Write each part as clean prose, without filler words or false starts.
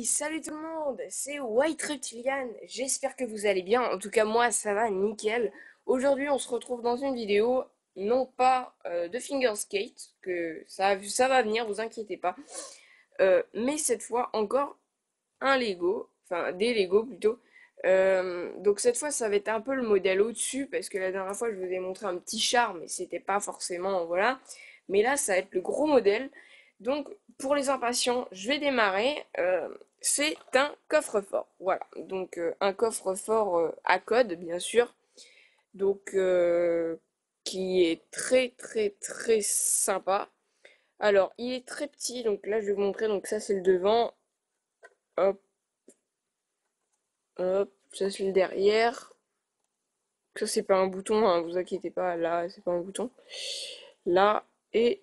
Salut tout le monde, c'est White Reptilian, j'espère que vous allez bien, en tout cas moi ça va nickel. Aujourd'hui on se retrouve dans une vidéo, non pas de Fingerskate, que ça va venir, vous inquiétez pas, mais cette fois encore un Lego, enfin des Lego plutôt. Donc cette fois ça va être un peu le modèle au-dessus, parce que la dernière fois je vous ai montré un petit char, mais c'était pas forcément, voilà. Mais là ça va être le gros modèle. Donc pour les impatients, je vais démarrer. C'est un coffre-fort, voilà. Donc un coffre-fort à code, bien sûr. Donc qui est très très très sympa. Alors il est très petit, donc là je vais vous montrer. Donc ça c'est le devant. Hop, hop, ça c'est le derrière. Ça c'est pas un bouton, hein, vous inquiétez pas, là c'est pas un bouton. Là et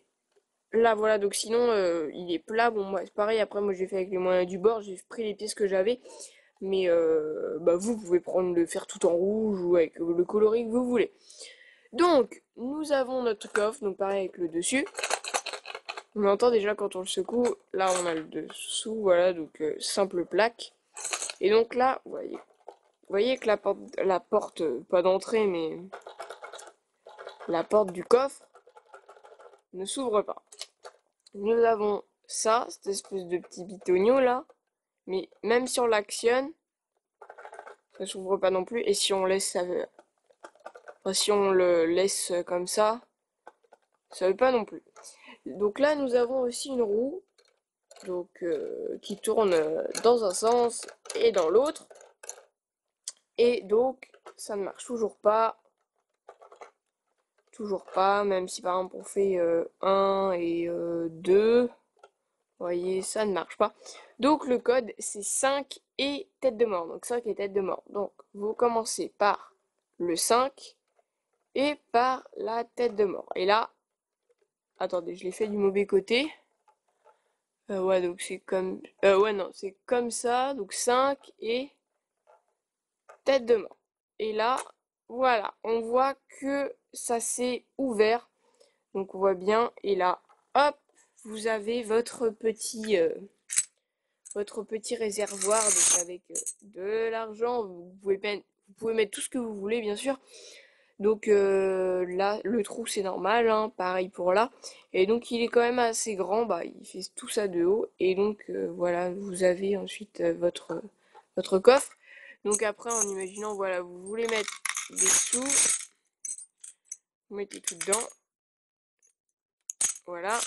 là voilà, donc sinon il est plat, bon moi c'est pareil, après moi j'ai fait avec les moyens du bord, j'ai pris les pièces que j'avais, mais bah, vous pouvez prendre le faire tout en rouge ou avec le coloris que vous voulez. Donc nous avons notre coffre, donc pareil avec le dessus. On entend déjà quand on le secoue, là on a le dessous, voilà, donc simple plaque. Et donc là, vous voyez que la porte, pas d'entrée, mais la porte du coffre ne s'ouvre pas. Nous avons ça, cette espèce de petit bitonio là, mais même si on l'actionne, ça s'ouvre pas non plus. Et si on laisse ça, enfin, si on le laisse comme ça veut pas non plus. Donc là, nous avons aussi une roue, donc qui tourne dans un sens et dans l'autre. Et donc, ça ne marche toujours pas, même si par exemple on fait 1 et 2. Vous voyez, ça ne marche pas. Donc le code, c'est 5 et tête de mort. Donc 5 et tête de mort. Donc vous commencez par le 5 et par la tête de mort. Et là, attendez, je l'ai fait du mauvais côté. Ouais, donc c'est comme... ouais, non, c'est comme ça. Donc 5 et tête de mort. Et là, voilà, on voit que ça s'est ouvert. Donc on voit bien. Et là, hop, vous avez votre petit réservoir, donc avec de l'argent. Vous pouvez mettre tout ce que vous voulez, bien sûr. Donc là, le trou c'est normal, hein, pareil pour là. Et donc il est quand même assez grand, bah il fait tout ça de haut. Et donc voilà, vous avez ensuite votre coffre. Donc après, en imaginant, voilà, vous voulez mettre des sous, vous mettez tout dedans. Voilà,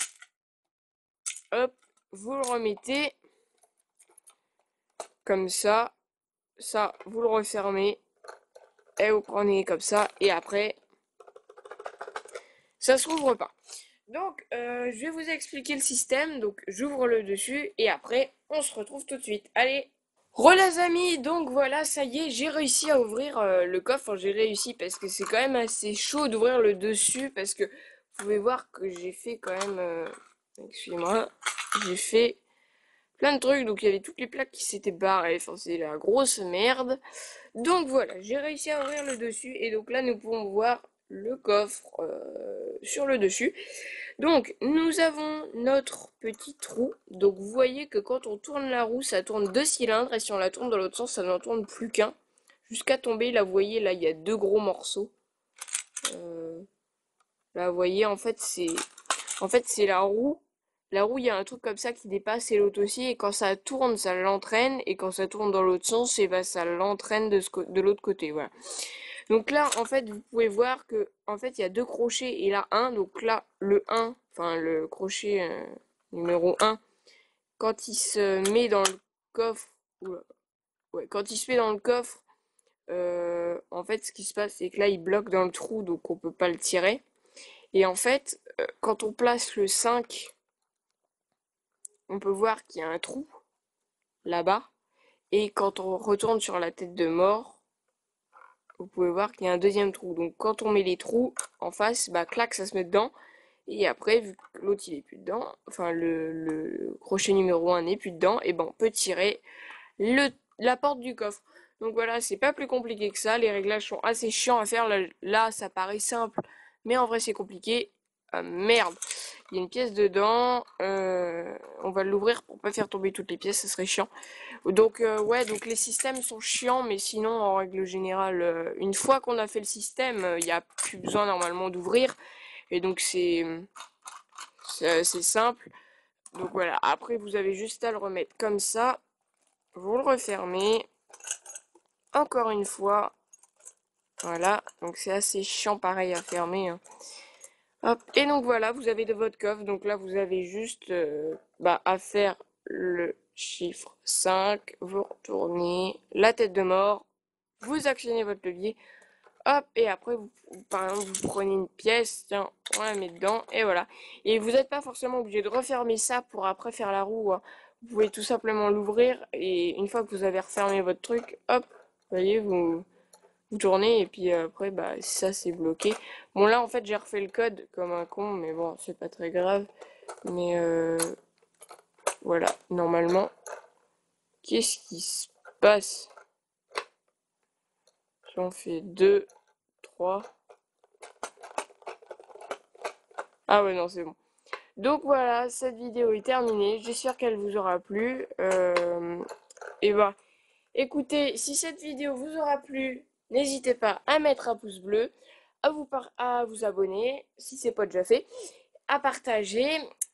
hop, vous le remettez comme ça, vous le refermez et vous prenez comme ça. Et après, ça s'ouvre pas. Donc, je vais vous expliquer le système. Donc, j'ouvre le dessus et après, on se retrouve tout de suite. Allez, les amis, donc voilà, ça y est, j'ai réussi à ouvrir le coffre. Enfin, j'ai réussi parce que c'est quand même assez chaud d'ouvrir le dessus parce que vous pouvez voir que j'ai fait quand même, excusez-moi, j'ai fait plein de trucs. Donc, il y avait toutes les plaques qui s'étaient barrées. Enfin, c'est la grosse merde. Donc voilà, j'ai réussi à ouvrir le dessus et donc là, nous pouvons voir le coffre sur le dessus. Donc, nous avons notre petit trou. Donc, vous voyez que quand on tourne la roue, ça tourne 2 cylindres. Et si on la tourne dans l'autre sens, ça n'en tourne plus qu'un. Jusqu'à tomber, là, vous voyez, là, il y a 2 gros morceaux. Euh, Là, vous voyez, en fait, c'est la roue. La roue, il y a un truc comme ça qui dépasse et l'autre aussi. Et quand ça tourne, ça l'entraîne. Et quand ça tourne dans l'autre sens, et ben, ça l'entraîne de l'autre côté. Voilà. Donc là, en fait, vous pouvez voir que en fait, il y a 2 crochets et là un. Donc là, le 1, enfin le crochet numéro 1, quand il se met dans le coffre, oula, ouais, quand il se met dans le coffre, en fait, ce qui se passe, c'est que là, il bloque dans le trou, donc on peut pas le tirer. Et en fait, quand on place le 5, on peut voir qu'il y a un trou là-bas. Et quand on retourne sur la tête de mort, vous pouvez voir qu'il y a un deuxième trou. Donc quand on met les trous en face, bah clac, ça se met dedans. Et après, vu que l'autre il est plus dedans, enfin le crochet numéro 1 n'est plus dedans, et ben on peut tirer la porte du coffre. Donc voilà, c'est pas plus compliqué que ça. Les réglages sont assez chiants à faire. Là ça paraît simple, mais en vrai c'est compliqué. Merde. Il y a une pièce dedans. On va l'ouvrir pour pas faire tomber toutes les pièces, ça serait chiant. Donc ouais, donc les systèmes sont chiants, mais sinon en règle générale, une fois qu'on a fait le système, il n'y a plus besoin normalement d'ouvrir. Et donc c'est simple. Donc voilà, après vous avez juste à le remettre comme ça. Vous le refermez. Encore une fois. Voilà, donc c'est assez chiant pareil à fermer, hein. Hop, et donc voilà, vous avez de votre coffre. Donc là, vous avez juste à faire le chiffre 5. Vous retournez la tête de mort, vous actionnez votre levier. Hop, et après, par exemple, vous prenez une pièce, tiens, on la met dedans, et voilà. Et vous n'êtes pas forcément obligé de refermer ça pour après faire la roue, hein. Vous pouvez tout simplement l'ouvrir, et une fois que vous avez refermé votre truc, hop, vous voyez, vous tournez, et puis après, ça c'est bloqué. Bon, là, en fait, j'ai refait le code comme un con, mais bon, c'est pas très grave. Mais voilà, normalement, qu'est-ce qui se passe si on fait 2, 3... Ah ouais, non, c'est bon. Donc voilà, cette vidéo est terminée. J'espère qu'elle vous aura plu. Et bah, écoutez, si cette vidéo vous aura plu, n'hésitez pas à mettre un pouce bleu, à vous abonner si c'est pas déjà fait, à partager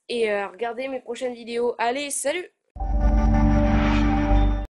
et à regarder mes prochaines vidéos. Allez, salut!